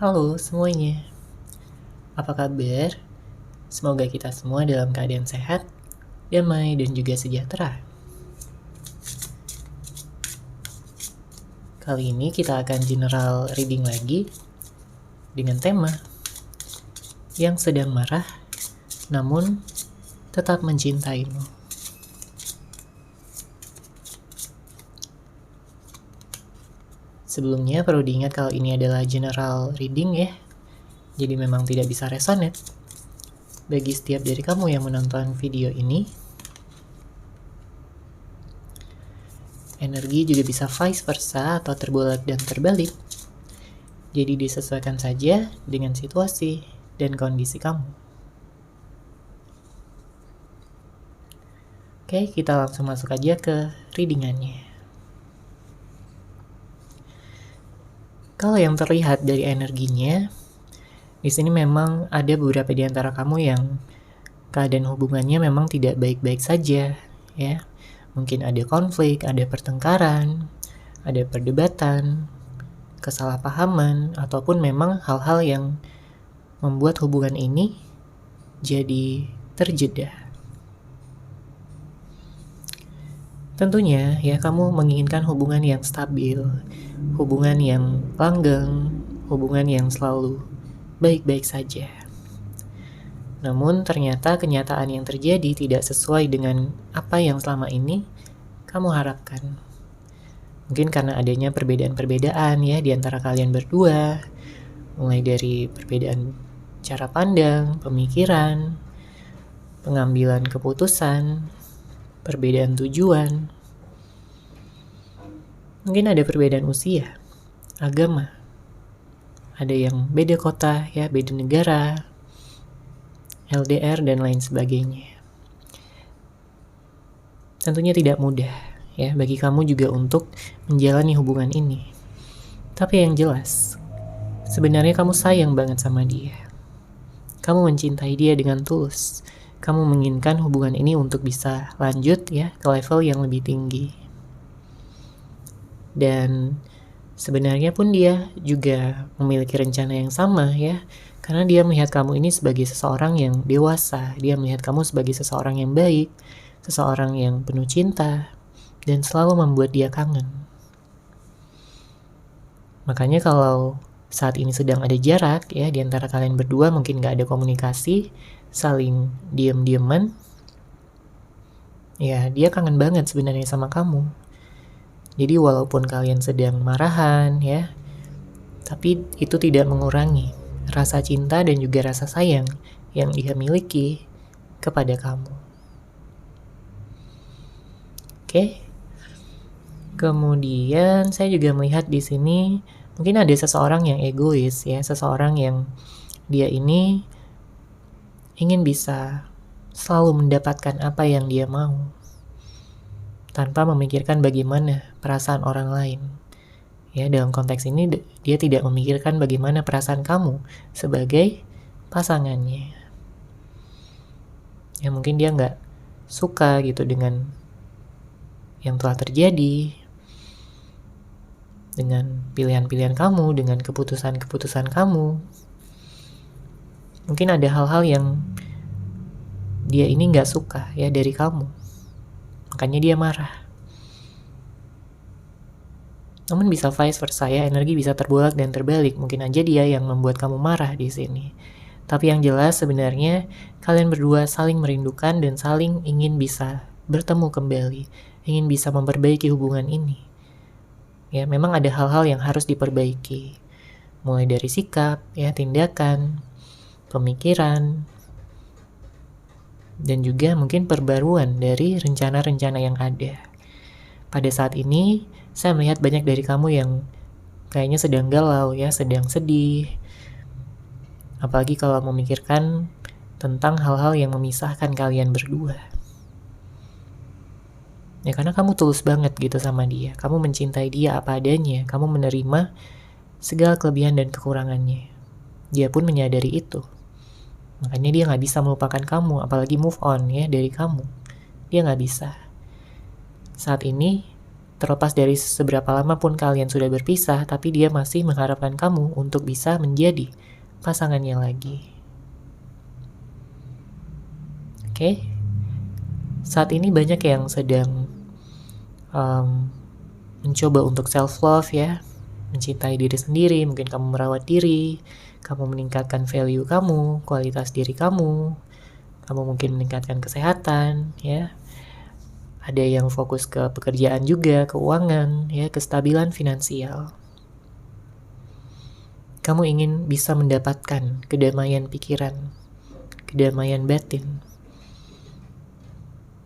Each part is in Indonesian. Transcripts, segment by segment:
Halo semuanya, apa kabar? Semoga kita semua dalam keadaan sehat, damai, dan juga sejahtera. Kali ini kita akan general reading lagi dengan tema yang sedang marah namun tetap mencintaimu. Sebelumnya perlu diingat kalau ini adalah general reading ya, jadi memang tidak bisa resonate bagi setiap dari kamu yang menonton video ini. Energi juga bisa vice versa atau terbolak dan terbalik. Jadi disesuaikan saja dengan situasi dan kondisi kamu. Oke, kita langsung masuk aja ke readingannya. Kalau yang terlihat dari energinya, di sini memang ada beberapa di antara kamu yang keadaan hubungannya memang tidak baik-baik saja, ya. Mungkin ada konflik, ada pertengkaran, ada perdebatan, kesalahpahaman, ataupun memang hal-hal yang membuat hubungan ini jadi terjeda. Tentunya ya kamu menginginkan hubungan yang stabil, hubungan yang langgeng, hubungan yang selalu baik-baik saja. Namun ternyata kenyataan yang terjadi tidak sesuai dengan apa yang selama ini kamu harapkan. Mungkin karena adanya perbedaan-perbedaan ya di antara kalian berdua, mulai dari perbedaan cara pandang, pemikiran, pengambilan keputusan, perbedaan tujuan. Mungkin ada perbedaan usia, agama, ada yang beda kota ya, beda negara, LDR dan lain sebagainya. Tentunya tidak mudah ya bagi kamu juga untuk menjalani hubungan ini. Tapi yang jelas, sebenarnya kamu sayang banget sama dia. Kamu mencintai dia dengan tulus. Kamu menginginkan hubungan ini untuk bisa lanjut ya ke level yang lebih tinggi. Dan sebenarnya pun dia juga memiliki rencana yang sama ya. Karena dia melihat kamu ini sebagai seseorang yang dewasa. Dia melihat kamu sebagai seseorang yang baik, seseorang yang penuh cinta, dan selalu membuat dia kangen. Makanya kalau saat ini sedang ada jarak ya di antara kalian berdua, mungkin gak ada komunikasi, saling diem-dieman, ya dia kangen banget sebenarnya sama kamu. Jadi walaupun kalian sedang marahan ya, tapi itu tidak mengurangi rasa cinta dan juga rasa sayang yang dia miliki kepada kamu. Oke. Kemudian saya juga melihat di sini mungkin ada seseorang yang egois ya, seseorang yang dia ini ingin bisa selalu mendapatkan apa yang dia mau tanpa memikirkan bagaimana perasaan orang lain. Ya, dalam konteks ini dia tidak memikirkan bagaimana perasaan kamu sebagai pasangannya. Ya, mungkin dia nggak suka gitu dengan yang telah terjadi, dengan pilihan-pilihan kamu, dengan keputusan-keputusan kamu. Mungkin ada hal-hal yang dia ini nggak suka ya dari kamu. Makanya dia marah. Namun bisa vice versa ya, energi bisa terbolak dan terbalik. Mungkin aja dia yang membuat kamu marah di sini. Tapi yang jelas sebenarnya kalian berdua saling merindukan dan saling ingin bisa bertemu kembali, ingin bisa memperbaiki hubungan ini. Ya, memang ada hal-hal yang harus diperbaiki. Mulai dari sikap, ya, tindakan, pemikiran, dan juga mungkin perbaruan dari rencana-rencana yang ada. Pada saat ini, saya melihat banyak dari kamu yang kayaknya sedang galau ya, sedang sedih. Apalagi kalau memikirkan tentang hal-hal yang memisahkan kalian berdua. Ya karena kamu tulus banget gitu sama dia. Kamu mencintai dia apa adanya. Kamu menerima segala kelebihan dan kekurangannya. Dia pun menyadari itu. Makanya dia gak bisa melupakan kamu, apalagi move on ya dari kamu. Dia gak bisa. Saat ini, Terlepas dari seberapa lama pun kalian sudah berpisah, tapi dia masih mengharapkan kamu untuk bisa menjadi pasangannya lagi. Oke? Saat ini banyak yang sedang mencoba untuk self-love ya, mencintai diri sendiri. Mungkin kamu merawat diri, kamu meningkatkan value kamu, kualitas diri kamu mungkin meningkatkan kesehatan ya. Ada yang fokus ke pekerjaan juga, keuangan ya, kestabilan finansial. Kamu ingin bisa mendapatkan kedamaian pikiran, kedamaian batin.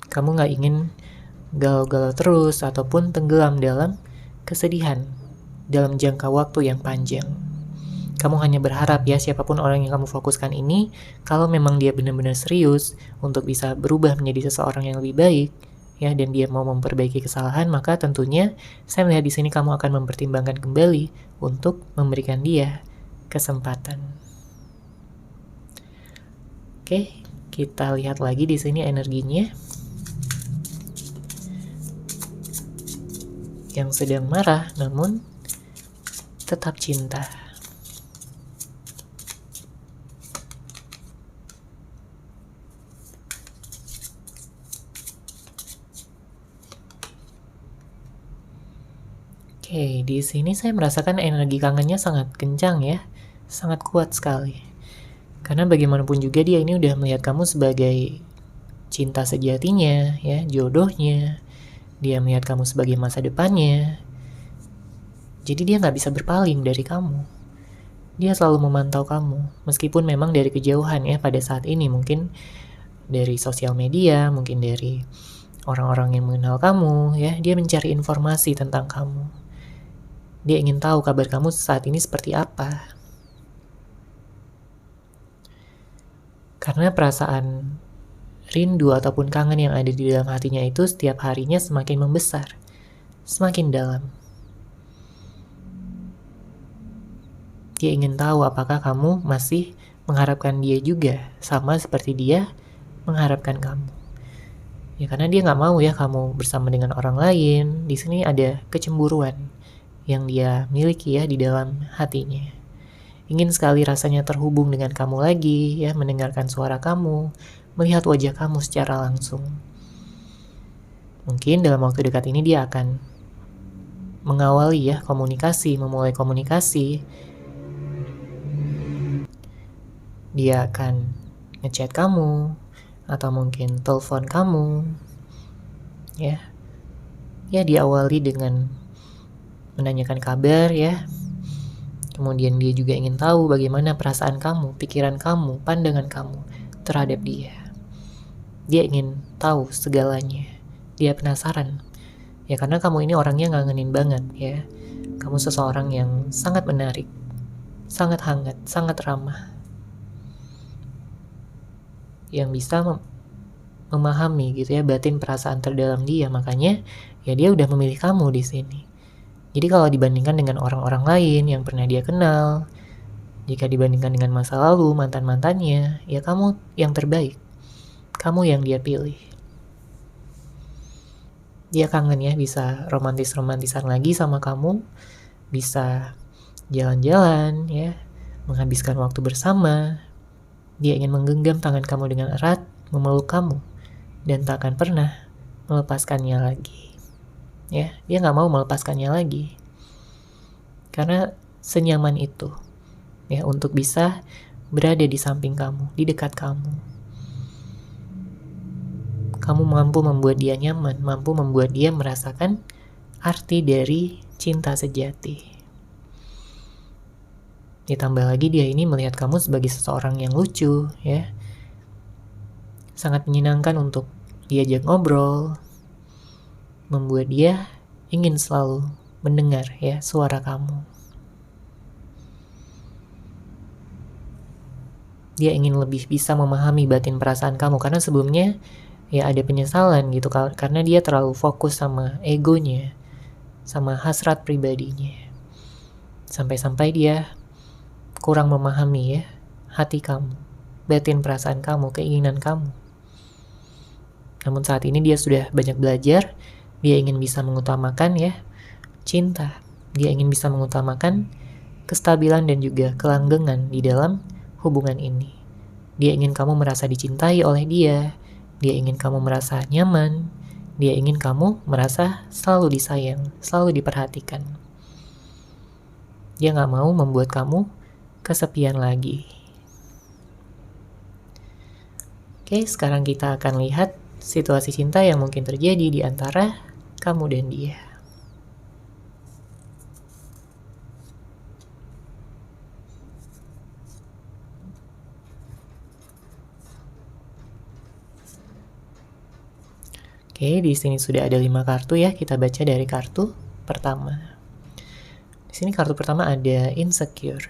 Kamu gak ingin galau-galau terus ataupun tenggelam dalam kesedihan dalam jangka waktu yang panjang. Kamu hanya berharap ya siapapun orang yang kamu fokuskan ini, kalau memang dia benar-benar serius untuk bisa berubah menjadi seseorang yang lebih baik ya, dan dia mau memperbaiki kesalahan, maka tentunya saya melihat di sini kamu akan mempertimbangkan kembali untuk memberikan dia kesempatan. Oke, kita lihat lagi di sini energinya. Yang sedang marah namun tetap cinta. Oke, di sini saya merasakan energi kangennya sangat kencang ya, sangat kuat sekali. Karena bagaimanapun juga dia ini udah melihat kamu sebagai cinta sejatinya, ya, jodohnya. Dia melihat kamu sebagai masa depannya. Jadi dia nggak bisa berpaling dari kamu. Dia selalu memantau kamu, meskipun memang dari kejauhan ya pada saat ini, mungkin dari sosial media, mungkin dari orang-orang yang mengenal kamu, ya, dia mencari informasi tentang kamu. Dia ingin tahu kabar kamu saat ini seperti apa. Karena perasaan rindu ataupun kangen yang ada di dalam hatinya itu setiap harinya semakin membesar, semakin dalam. Dia ingin tahu apakah kamu masih mengharapkan dia juga, sama seperti dia mengharapkan kamu. Ya karena dia nggak mau ya kamu bersama dengan orang lain. Di sini ada kecemburuan yang dia miliki ya di dalam hatinya. Ingin sekali rasanya terhubung dengan kamu lagi, ya, mendengarkan suara kamu, melihat wajah kamu secara langsung. Mungkin dalam waktu dekat ini dia akan mengawali ya komunikasi, memulai komunikasi. Dia akan ngechat kamu, atau mungkin telepon kamu, ya. Ya diawali dengan menanyakan kabar ya. Kemudian dia juga ingin tahu bagaimana perasaan kamu, pikiran kamu, pandangan kamu terhadap dia. Dia ingin tahu segalanya. Dia penasaran. Ya karena kamu ini orangnya ngangenin banget ya. Kamu seseorang yang sangat menarik, sangat hangat, sangat ramah. Yang bisa memahami gitu ya batin perasaan terdalam dia. Makanya ya dia udah memilih kamu di sini. Jadi kalau dibandingkan dengan orang-orang lain yang pernah dia kenal, jika dibandingkan dengan masa lalu, mantan-mantannya, ya kamu yang terbaik. Kamu yang dia pilih. Dia kangen ya bisa romantis-romantisan lagi sama kamu, bisa jalan-jalan ya, menghabiskan waktu bersama. Dia ingin menggenggam tangan kamu dengan erat, memeluk kamu, dan tak akan pernah melepaskannya lagi. Ya, dia nggak mau melepaskannya lagi. Karena senyaman itu ya untuk bisa berada di samping kamu, di dekat kamu. Kamu mampu membuat dia nyaman, mampu membuat dia merasakan arti dari cinta sejati. Ditambah lagi dia ini melihat kamu sebagai seseorang yang lucu ya. Sangat menyenangkan untuk diajak ngobrol, membuat dia ingin selalu mendengar ya suara kamu. Dia ingin lebih bisa memahami batin perasaan kamu karena sebelumnya ya ada penyesalan gitu karena dia terlalu fokus sama egonya, sama hasrat pribadinya. Sampai-sampai dia kurang memahami ya hati kamu, batin perasaan kamu, keinginan kamu. Namun saat ini dia sudah banyak belajar Dia ingin bisa mengutamakan ya cinta. Dia ingin bisa mengutamakan kestabilan dan juga kelanggengan di dalam hubungan ini. Dia ingin kamu merasa dicintai oleh dia. Dia ingin kamu merasa nyaman. Dia ingin kamu merasa selalu disayang, selalu diperhatikan. Dia gak mau membuat kamu kesepian lagi. Oke, sekarang kita akan lihat situasi cinta yang mungkin terjadi di antara kamu dan dia. Oke, di sini sudah ada 5 kartu ya. Kita baca dari kartu pertama. Di sini kartu pertama ada insecure.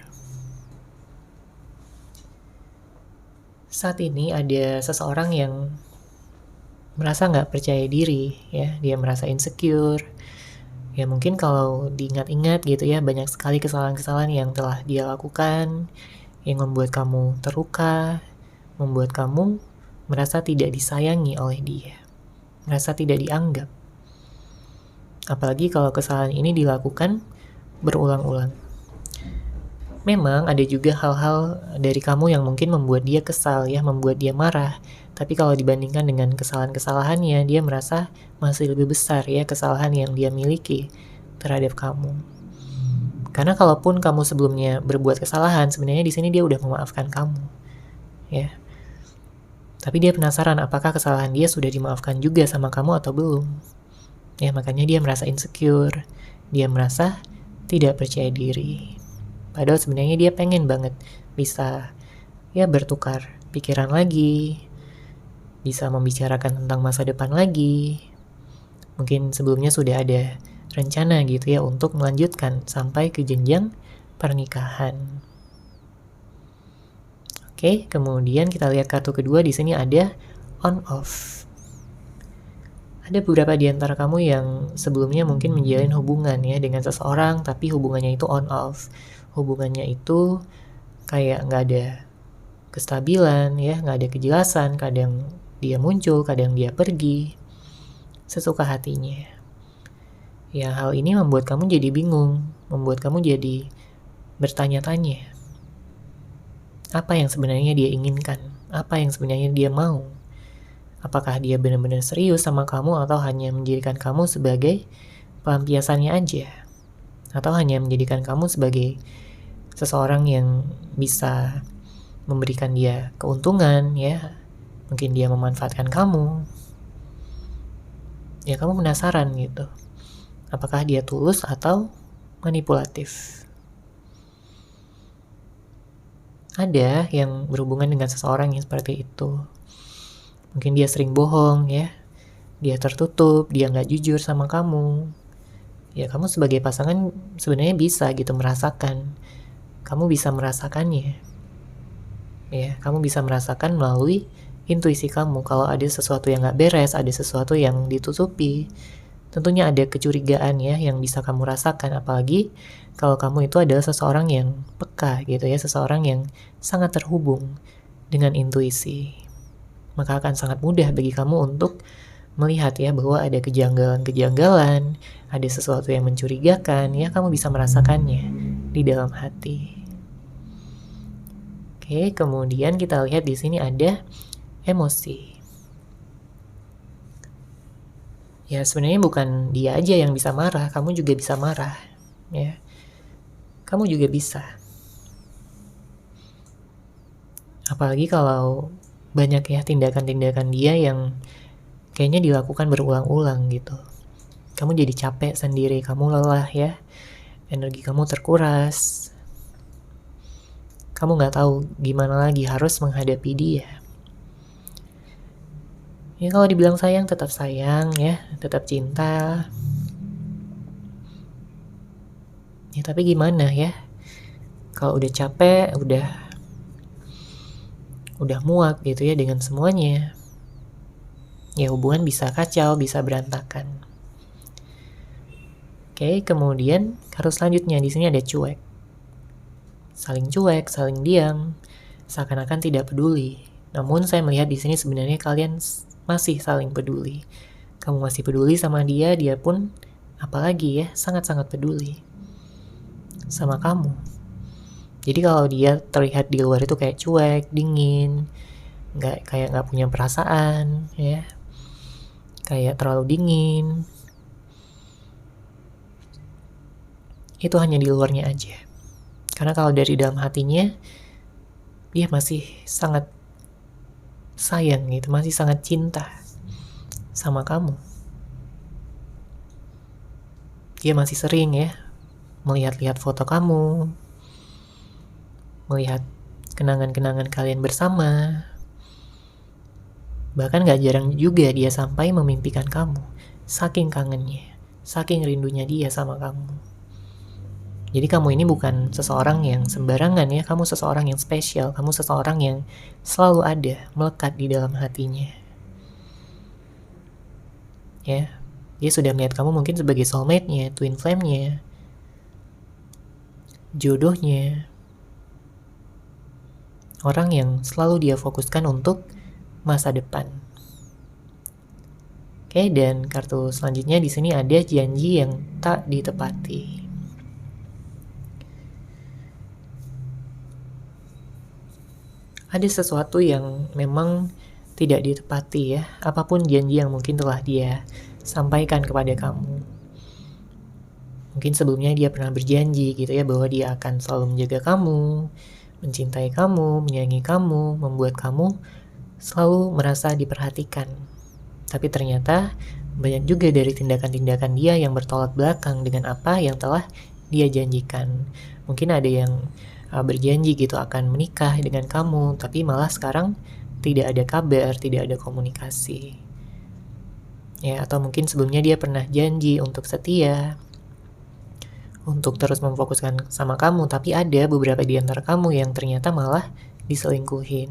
Saat ini ada seseorang yang merasa nggak percaya diri ya. Dia merasa insecure. Ya mungkin kalau diingat-ingat gitu ya, banyak sekali kesalahan-kesalahan yang telah dia lakukan yang membuat kamu terluka, membuat kamu merasa tidak disayangi oleh dia, merasa tidak dianggap. Apalagi kalau kesalahan ini dilakukan berulang-ulang. Memang ada juga hal-hal dari kamu yang mungkin membuat dia kesal ya, membuat dia marah. Tapi kalau dibandingkan dengan kesalahan-kesalahannya, dia merasa masih lebih besar ya kesalahan yang dia miliki terhadap kamu. Karena kalaupun kamu sebelumnya berbuat kesalahan, sebenarnya di sini dia udah memaafkan kamu. Ya. Tapi dia penasaran apakah kesalahan dia sudah dimaafkan juga sama kamu atau belum. Ya, makanya dia merasa insecure. Dia merasa tidak percaya diri. Padahal sebenarnya dia pengen banget bisa ya bertukar pikiran lagi, bisa membicarakan tentang masa depan lagi. Mungkin sebelumnya sudah ada rencana gitu ya untuk melanjutkan sampai ke jenjang pernikahan. Oke, kemudian kita lihat kartu kedua. Di sini ada on off. Ada beberapa di antara kamu yang sebelumnya mungkin menjalin hubungan ya dengan seseorang, tapi hubungannya itu on off. Hubungannya itu kayak nggak ada kestabilan ya, nggak ada kejelasan. Kadang dia muncul, kadang dia pergi, sesuka hatinya. Ya, hal ini membuat kamu jadi bingung, membuat kamu jadi bertanya-tanya. Apa yang sebenarnya dia inginkan? Apa yang sebenarnya dia mau? Apakah dia benar-benar serius sama kamu atau hanya menjadikan kamu sebagai pelampiasannya aja? Atau hanya menjadikan kamu sebagai seseorang yang bisa memberikan dia keuntungan ya? Mungkin dia memanfaatkan kamu. Ya kamu penasaran gitu. Apakah dia tulus atau manipulatif? Ada yang berhubungan dengan seseorang yang seperti itu. Mungkin dia sering bohong ya, dia tertutup, dia nggak jujur sama kamu. Ya kamu sebagai pasangan sebenarnya bisa gitu merasakan. Kamu bisa merasakannya. Ya, kamu bisa merasakan melalui intuisi kamu. Kalau ada sesuatu yang nggak beres, ada sesuatu yang ditutupi, tentunya ada kecurigaan ya yang bisa kamu rasakan. Apalagi kalau kamu itu adalah seseorang yang peka gitu ya, seseorang yang sangat terhubung dengan intuisi. Maka akan sangat mudah bagi kamu untuk melihat ya bahwa ada kejanggalan-kejanggalan, ada sesuatu yang mencurigakan, ya kamu bisa merasakannya di dalam hati. Oke, kemudian kita lihat di sini ada emosi. Ya sebenarnya bukan dia aja yang bisa marah, kamu juga bisa marah, ya. Kamu juga bisa. Apalagi kalau banyak ya tindakan-tindakan dia yang kayaknya dilakukan berulang-ulang gitu. Kamu jadi capek sendiri, kamu lelah ya. Energi kamu terkuras. Kamu gak tahu gimana lagi harus menghadapi dia. Ya kalau dibilang sayang, tetap sayang ya, tetap cinta. Ya tapi gimana ya? Kalau udah capek, udah muak gitu ya dengan semuanya, ya hubungan bisa kacau, bisa berantakan. Oke, kemudian harus selanjutnya di sini ada cuek, saling diam, seakan-akan tidak peduli. Namun saya melihat di sini sebenarnya kalian masih saling peduli. kamu masih peduli sama dia, dia pun apalagi ya sangat-sangat peduli sama kamu. Jadi kalau dia terlihat di luar itu kayak cuek, dingin, kayak nggak punya perasaan, ya, kayak terlalu dingin, itu hanya di luarnya aja. Karena kalau dari dalam hatinya, dia masih sangat sayang gitu, masih sangat cinta sama kamu. Dia masih sering ya melihat-lihat foto kamu, melihat kenangan-kenangan kalian bersama. Bahkan gak jarang juga dia sampai memimpikan kamu, saking kangennya, saking rindunya dia sama kamu. Jadi kamu ini bukan seseorang yang sembarangan ya, kamu seseorang yang spesial, kamu seseorang yang selalu ada, melekat di dalam hatinya. Ya, dia sudah melihat kamu mungkin sebagai soulmate-nya, twin flame-nya, jodohnya, orang yang selalu dia fokuskan untuk masa depan. Oke, dan kartu selanjutnya di sini ada janji yang tak ditepati. Ada sesuatu yang memang tidak ditepati ya, apapun janji yang mungkin telah dia sampaikan kepada kamu. Mungkin sebelumnya dia pernah berjanji gitu ya, bahwa dia akan selalu menjaga kamu, mencintai kamu, menyayangi kamu, membuat kamu selalu merasa diperhatikan. Tapi ternyata banyak juga dari tindakan-tindakan dia yang bertolak belakang dengan apa yang telah dia janjikan. Mungkin ada yang berjanji gitu akan menikah dengan kamu, tapi malah sekarang tidak ada kabar, tidak ada komunikasi. Ya, atau mungkin sebelumnya dia pernah janji untuk setia, untuk terus memfokuskan sama kamu, tapi ada beberapa di antara kamu yang ternyata malah diselingkuhin.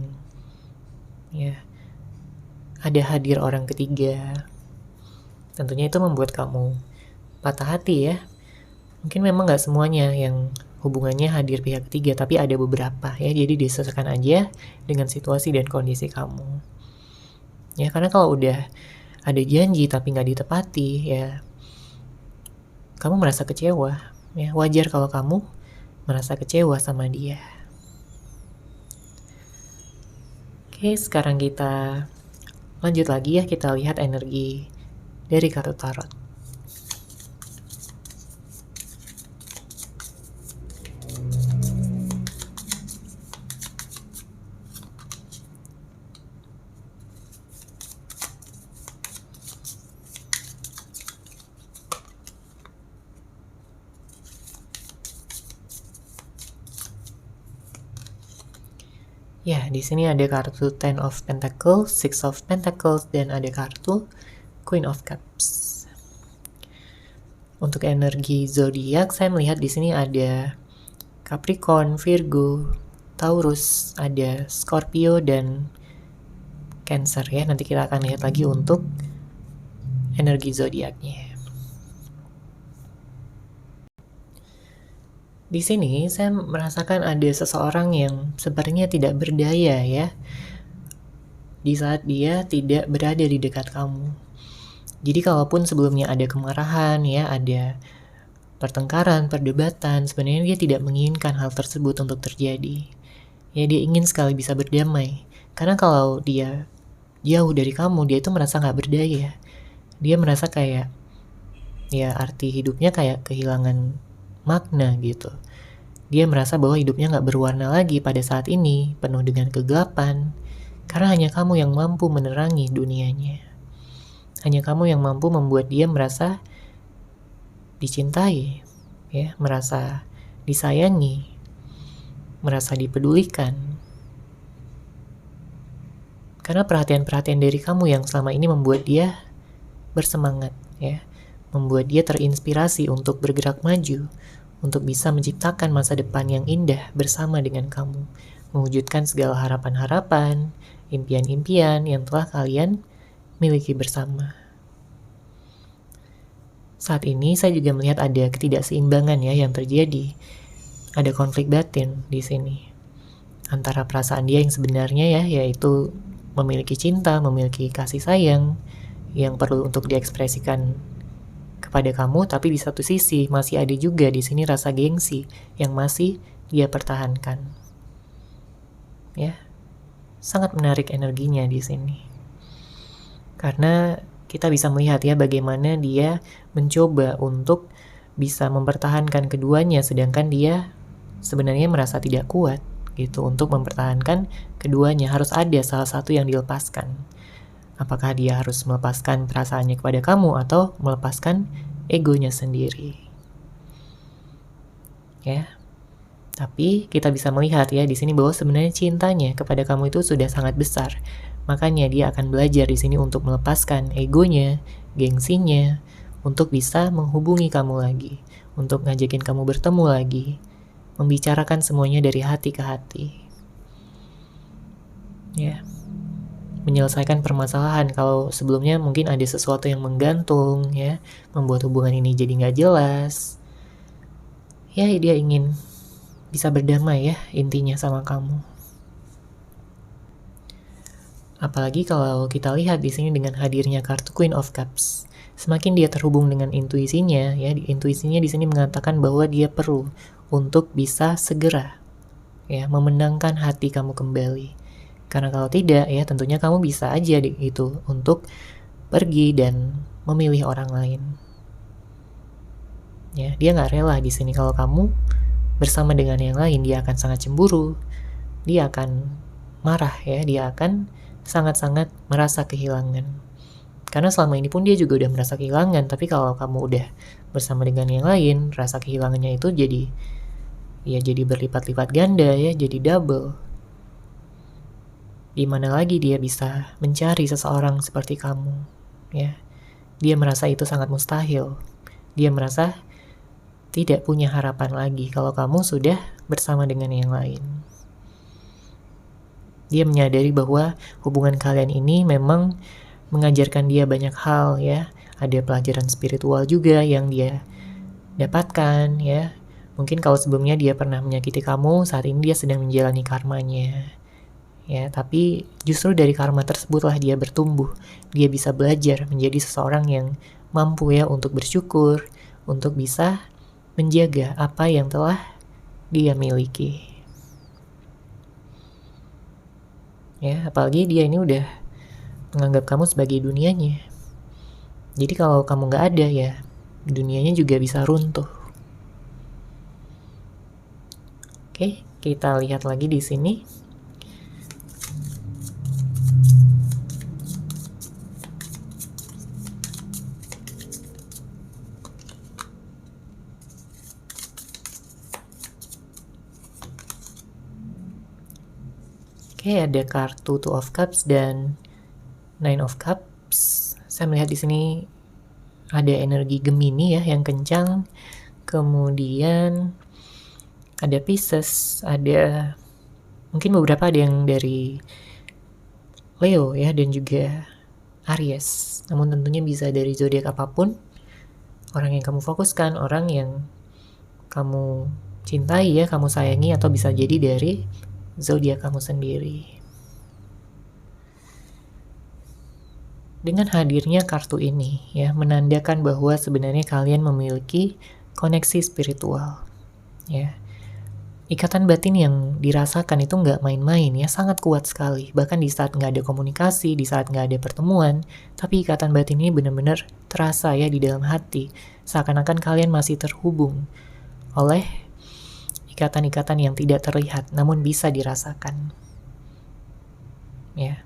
Ya, ada hadir orang ketiga. Tentunya itu membuat kamu patah hati ya. Mungkin memang gak semuanya yang hubungannya hadir pihak ketiga, tapi ada beberapa ya. Jadi disesuaikan aja dengan situasi dan kondisi kamu. Ya, karena kalau udah ada janji tapi gak ditepati, ya kamu merasa kecewa. Ya, wajar kalau kamu merasa kecewa sama dia. Oke, sekarang kita lanjut lagi ya, kita lihat energi dari kartu tarot. Ya, di sini ada kartu Ten of Pentacles, Six of Pentacles, dan ada kartu Queen of Cups. Untuk energi zodiak, saya melihat di sini ada Capricorn, Virgo, Taurus, ada Scorpio dan Cancer ya. Nanti kita akan lihat lagi untuk energi zodiaknya. Di sini saya merasakan ada seseorang yang sepertinya tidak berdaya ya, di saat dia tidak berada di dekat kamu. Jadi kalaupun sebelumnya ada kemarahan ya, ada pertengkaran, perdebatan, sebenarnya dia tidak menginginkan hal tersebut untuk terjadi. Ya, dia ingin sekali bisa berdamai. Karena kalau dia jauh dari kamu, dia itu merasa gak berdaya. Dia merasa kayak, ya arti hidupnya kayak kehilangan makna gitu. Dia merasa bahwa hidupnya gak berwarna lagi pada saat ini, penuh dengan kegelapan, karena hanya kamu yang mampu menerangi dunianya. Hanya kamu yang mampu membuat dia merasa dicintai, ya, merasa disayangi, merasa dipedulikan. Karena perhatian-perhatian dari kamu yang selama ini membuat dia bersemangat, ya, membuat dia terinspirasi untuk bergerak maju, untuk bisa menciptakan masa depan yang indah bersama dengan kamu, mewujudkan segala harapan-harapan, impian-impian yang telah kalian miliki bersama. Saat ini saya juga melihat ada ketidakseimbangan ya yang terjadi. Ada konflik batin di sini antara perasaan dia yang sebenarnya ya, yaitu memiliki cinta, memiliki kasih sayang, yang perlu untuk diekspresikan kepada kamu, tapi di satu sisi masih ada juga di sini rasa gengsi yang masih dia pertahankan. Ya, sangat menarik energinya di sini. Karena kita bisa melihat ya bagaimana dia mencoba untuk bisa mempertahankan keduanya, sedangkan dia sebenarnya merasa tidak kuat gitu untuk mempertahankan keduanya. Harus ada salah satu yang dilepaskan. Apakah dia harus melepaskan perasaannya kepada kamu atau melepaskan egonya sendiri? Ya. Tapi kita bisa melihat ya di sini bahwa sebenarnya cintanya kepada kamu itu sudah sangat besar. Makanya dia akan belajar di sini untuk melepaskan egonya, gengsinya, untuk bisa menghubungi kamu lagi, untuk ngajakin kamu bertemu lagi, membicarakan semuanya dari hati ke hati. Ya. Menyelesaikan permasalahan kalau sebelumnya mungkin ada sesuatu yang menggantung ya, membuat hubungan ini jadi nggak jelas. Ya, dia ingin bisa berdamai ya intinya sama kamu. Apalagi kalau kita lihat di sini dengan hadirnya kartu Queen of Cups, semakin dia terhubung dengan intuisinya ya, intuisinya di sini mengatakan bahwa dia perlu untuk bisa segera ya memenangkan hati kamu kembali. Karena kalau tidak ya tentunya kamu bisa aja itu untuk pergi dan memilih orang lain. Ya, dia nggak rela di sini kalau kamu bersama dengan yang lain. Dia akan sangat cemburu, dia akan marah ya, dia akan sangat-sangat merasa kehilangan. Karena selama ini pun dia juga udah merasa kehilangan, tapi kalau kamu udah bersama dengan yang lain, rasa kehilangannya itu jadi berlipat-lipat ganda ya, jadi double. Di mana lagi dia bisa mencari seseorang seperti kamu, ya. Dia merasa itu sangat mustahil. Dia merasa tidak punya harapan lagi kalau kamu sudah bersama dengan yang lain. Dia menyadari bahwa hubungan kalian ini memang mengajarkan dia banyak hal ya. Ada pelajaran spiritual juga yang dia dapatkan ya. Mungkin kalau sebelumnya dia pernah menyakiti kamu, saat ini dia sedang menjalani karmanya. Ya, tapi justru dari karma tersebutlah dia bertumbuh. Dia bisa belajar menjadi seseorang yang mampu ya untuk bersyukur, untuk bisa menjaga apa yang telah dia miliki. Ya, apalagi dia ini udah menganggap kamu sebagai dunianya. Jadi kalau kamu nggak ada ya, dunianya juga bisa runtuh. Oke, kita lihat lagi di sini. Oke, ada kartu Two of Cups dan Nine of Cups. Saya melihat di sini ada energi Gemini ya yang kencang. Kemudian ada Pisces, ada mungkin beberapa ada yang dari Leo ya dan juga Aries. Namun tentunya bisa dari zodiak apapun. Orang yang kamu fokuskan, orang yang kamu cintai ya, kamu sayangi, atau bisa jadi dari zodiak kamu sendiri. Dengan hadirnya kartu ini ya menandakan bahwa sebenarnya kalian memiliki koneksi spiritual ya. Ikatan batin yang dirasakan itu nggak main-main ya, sangat kuat sekali. Bahkan di saat nggak ada komunikasi, di saat nggak ada pertemuan, tapi ikatan batin ini benar-benar terasa ya di dalam hati. Seakan-akan kalian masih terhubung oleh ikatan-ikatan yang tidak terlihat, namun bisa dirasakan. Ya.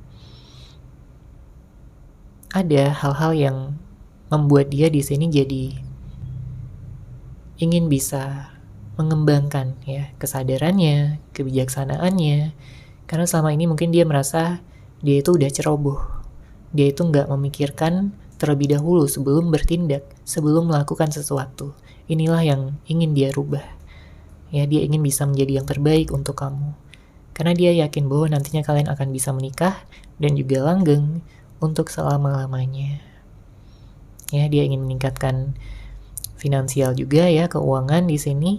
Ada hal-hal yang membuat dia di sini jadi ingin bisa mengembangkan ya kesadarannya, kebijaksanaannya. Karena selama ini mungkin dia merasa dia itu udah ceroboh. Dia itu nggak memikirkan terlebih dahulu sebelum bertindak, sebelum melakukan sesuatu. Inilah yang ingin dia rubah. Ya, dia ingin bisa menjadi yang terbaik untuk kamu. Karena dia yakin bahwa nantinya kalian akan bisa menikah dan juga langgeng untuk selama-lamanya. Ya, dia ingin meningkatkan finansial juga ya, keuangan di sini.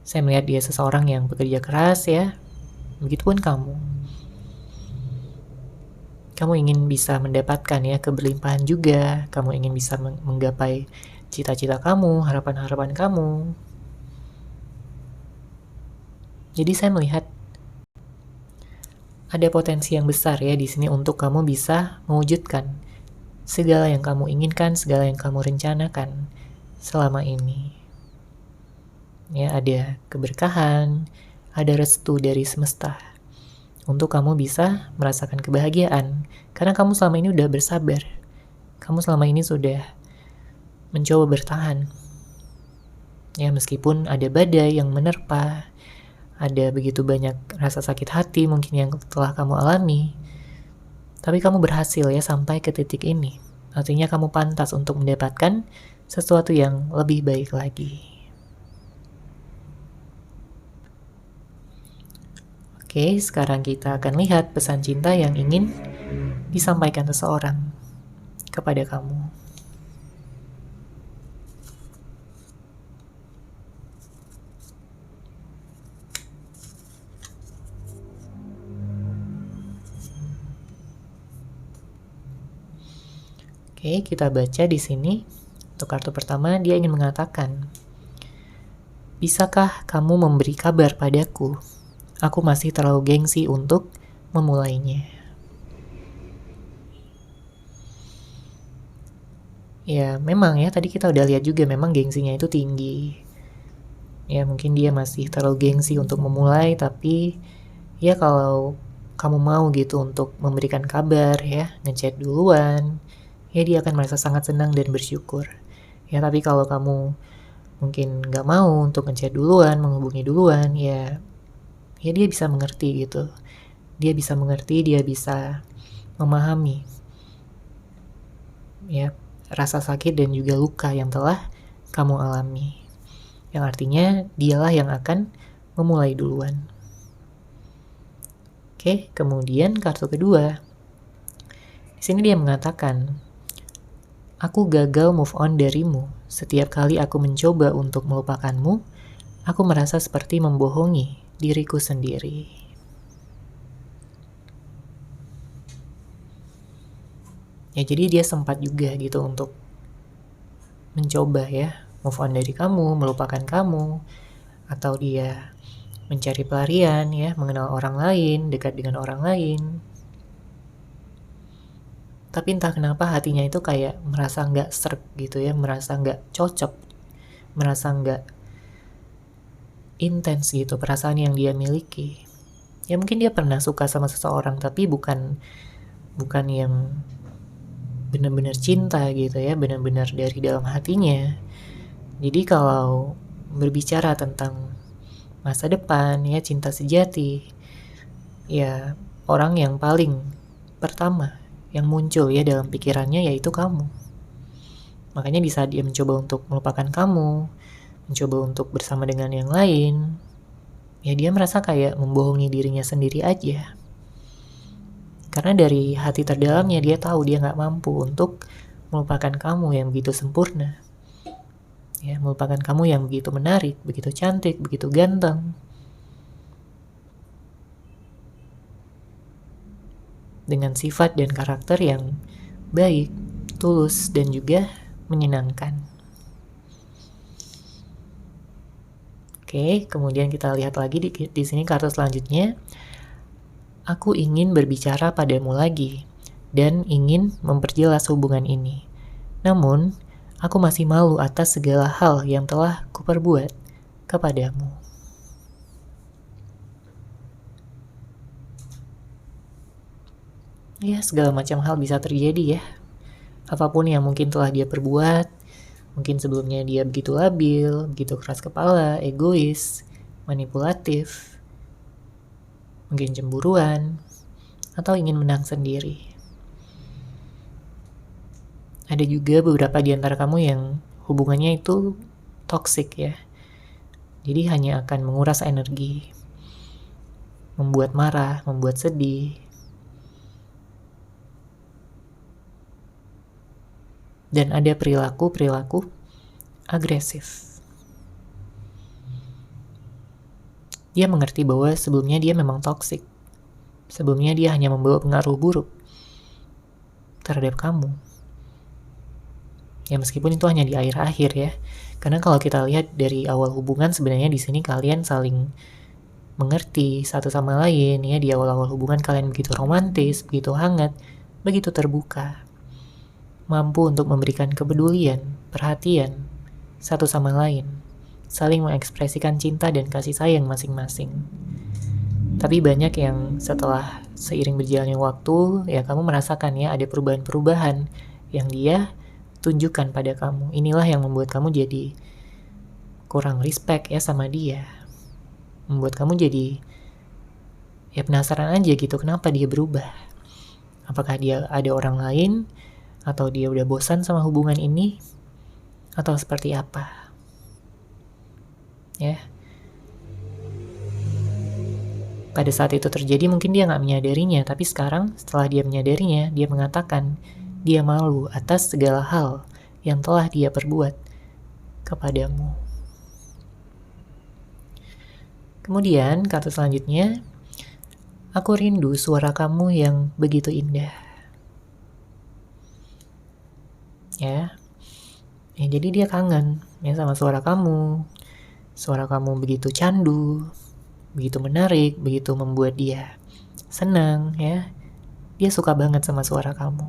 Saya melihat dia seseorang yang bekerja keras ya. Begitupun kamu. Kamu ingin bisa mendapatkan ya keberlimpahan juga, kamu ingin bisa menggapai cita-cita kamu, harapan-harapan kamu. Jadi saya melihat ada potensi yang besar ya di sini untuk kamu bisa mewujudkan segala yang kamu inginkan, segala yang kamu rencanakan selama ini. Ya, ada keberkahan, ada restu dari semesta untuk kamu bisa merasakan kebahagiaan. Karena kamu selama ini udah bersabar. Kamu selama ini sudah mencoba bertahan. Ya, meskipun ada badai yang menerpa, ada begitu banyak rasa sakit hati mungkin yang telah kamu alami. Tapi kamu berhasil ya sampai ke titik ini. Artinya kamu pantas untuk mendapatkan sesuatu yang lebih baik lagi. Oke, sekarang kita akan lihat pesan cinta yang ingin disampaikan seseorang kepada kamu. Oke, kita baca di sini. Untuk kartu pertama, dia ingin mengatakan, "Bisakah kamu memberi kabar padaku? Aku masih terlalu gengsi untuk memulainya." Ya, memang ya, tadi kita udah lihat juga memang gengsinya itu tinggi. Ya, mungkin dia masih terlalu gengsi untuk memulai, tapi ya kalau kamu mau gitu untuk memberikan kabar ya, ngechat duluan, ya dia akan merasa sangat senang dan bersyukur. Ya, tapi kalau kamu mungkin nggak mau untuk ngechat duluan, menghubungi duluan, ya dia bisa mengerti gitu. Dia bisa mengerti, dia bisa memahami ya rasa sakit dan juga luka yang telah kamu alami. Yang artinya dialah yang akan memulai duluan. Oke, kemudian kartu kedua. Di sini dia mengatakan, "Aku gagal move on darimu. Setiap kali aku mencoba untuk melupakanmu, aku merasa seperti membohongi diriku sendiri." Ya, jadi dia sempat juga gitu untuk mencoba ya move on dari kamu, melupakan kamu, atau dia mencari pelarian ya, mengenal orang lain, dekat dengan orang lain. Tapi entah kenapa hatinya itu kayak merasa nggak serg gitu ya, merasa nggak cocok, merasa nggak intens gitu perasaan yang dia miliki. Ya mungkin dia pernah suka sama seseorang, tapi bukan yang benar-benar cinta gitu ya, benar-benar dari dalam hatinya. Jadi kalau berbicara tentang masa depan ya, cinta sejati, ya orang yang paling pertama yang muncul ya dalam pikirannya yaitu kamu. Makanya di saat dia mencoba untuk melupakan kamu, mencoba untuk bersama dengan yang lain, ya dia merasa kayak membohongi dirinya sendiri aja. Karena dari hati terdalamnya dia tahu dia gak mampu untuk melupakan kamu yang begitu sempurna. Ya, melupakan kamu yang begitu menarik, begitu cantik, begitu ganteng. Dengan sifat dan karakter yang baik, tulus, dan juga menyenangkan. Oke, kemudian kita lihat lagi di sini kartu selanjutnya. "Aku ingin berbicara padamu lagi dan ingin memperjelas hubungan ini. Namun, aku masih malu atas segala hal yang telah kuperbuat kepadamu." Ya, segala macam hal bisa terjadi ya. Apapun yang mungkin telah dia perbuat, mungkin sebelumnya dia begitu labil, begitu keras kepala, egois, manipulatif, mungkin cemburuan, atau ingin menang sendiri. Ada juga beberapa di antara kamu yang hubungannya itu toksik ya. Jadi hanya akan menguras energi, membuat marah, membuat sedih. Dan ada perilaku agresif. Dia mengerti bahwa sebelumnya dia memang toksik. Sebelumnya dia hanya membawa pengaruh buruk. terhadap kamu. Ya meskipun itu hanya di akhir-akhir ya. Karena kalau kita lihat dari awal hubungan sebenarnya di sini kalian saling mengerti satu sama lain ya. Di awal-awal hubungan kalian begitu romantis, begitu hangat, begitu terbuka. Mampu untuk memberikan kepedulian, perhatian satu sama lain. Saling mengekspresikan cinta dan kasih sayang masing-masing. Tapi banyak yang setelah seiring berjalannya waktu, ya kamu merasakan ya ada perubahan-perubahan yang dia tunjukkan pada kamu. Inilah yang membuat kamu jadi kurang respect ya sama dia. Membuat kamu jadi ya penasaran aja gitu, kenapa dia berubah. Apakah dia ada orang lain, atau dia udah bosan sama hubungan ini, atau seperti apa. Ya. Pada saat itu terjadi mungkin dia gak menyadarinya, tapi sekarang setelah dia menyadarinya, dia mengatakan dia malu atas segala hal yang telah dia perbuat kepadamu. Kemudian kata selanjutnya, aku rindu suara kamu yang begitu indah. Ya, jadi dia kangen ya sama suara kamu. Suara kamu begitu candu, begitu menarik, begitu membuat dia senang ya. Dia suka banget sama suara kamu.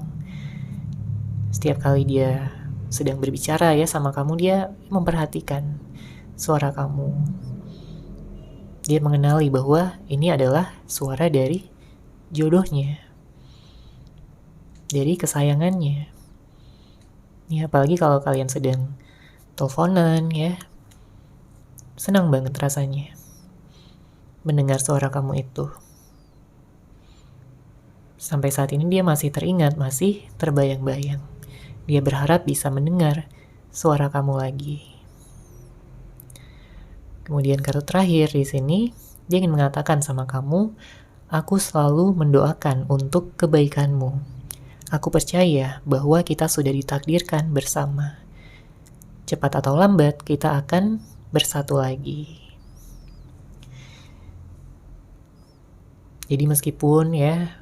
Setiap kali dia sedang berbicara ya sama kamu, dia memperhatikan suara kamu. Dia mengenali bahwa ini adalah suara dari jodohnya, dari kesayangannya. Ya, apalagi kalau kalian sedang teleponan ya, senang banget rasanya mendengar suara kamu itu. Sampai saat ini dia masih teringat, masih terbayang-bayang. Dia berharap bisa mendengar suara kamu lagi. Kemudian kata terakhir di sini, dia ingin mengatakan sama kamu, aku selalu mendoakan untuk kebaikanmu. Aku percaya bahwa kita sudah ditakdirkan bersama. Cepat atau lambat, kita akan bersatu lagi. Jadi meskipun ya,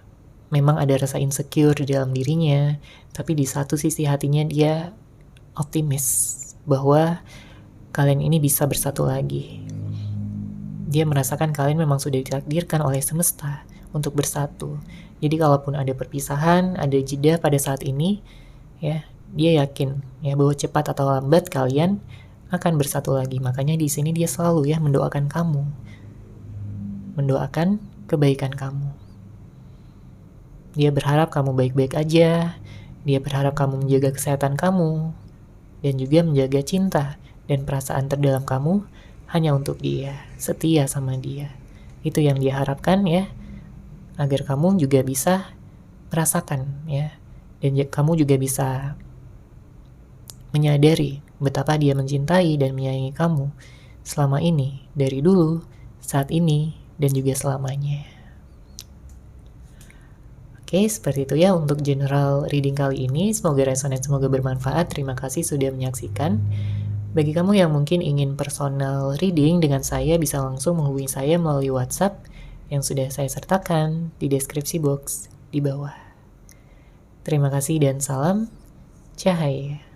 memang ada rasa insecure di dalam dirinya, tapi di satu sisi hatinya dia optimis bahwa kalian ini bisa bersatu lagi. Dia merasakan kalian memang sudah ditakdirkan oleh semesta untuk bersatu. Jadi kalaupun ada perpisahan, ada jeda pada saat ini, ya dia yakin ya bahwa cepat atau lambat kalian akan bersatu lagi. Makanya di sini dia selalu ya mendoakan kamu, mendoakan kebaikan kamu. Dia berharap kamu baik-baik aja, dia berharap kamu menjaga kesehatan kamu, dan juga menjaga cinta dan perasaan terdalam kamu hanya untuk dia, setia sama dia. Itu yang dia harapkan ya, agar kamu juga bisa merasakan ya, dan kamu juga bisa menyadari betapa dia mencintai dan menyayangi kamu selama ini, dari dulu, saat ini, dan juga selamanya. Oke, seperti itu ya untuk general reading kali ini. Semoga resonate, semoga bermanfaat. Terima kasih sudah menyaksikan. Bagi kamu yang mungkin ingin personal reading dengan saya, bisa langsung menghubungi saya melalui WhatsApp yang sudah saya sertakan di deskripsi box di bawah. Terima kasih dan salam cahaya.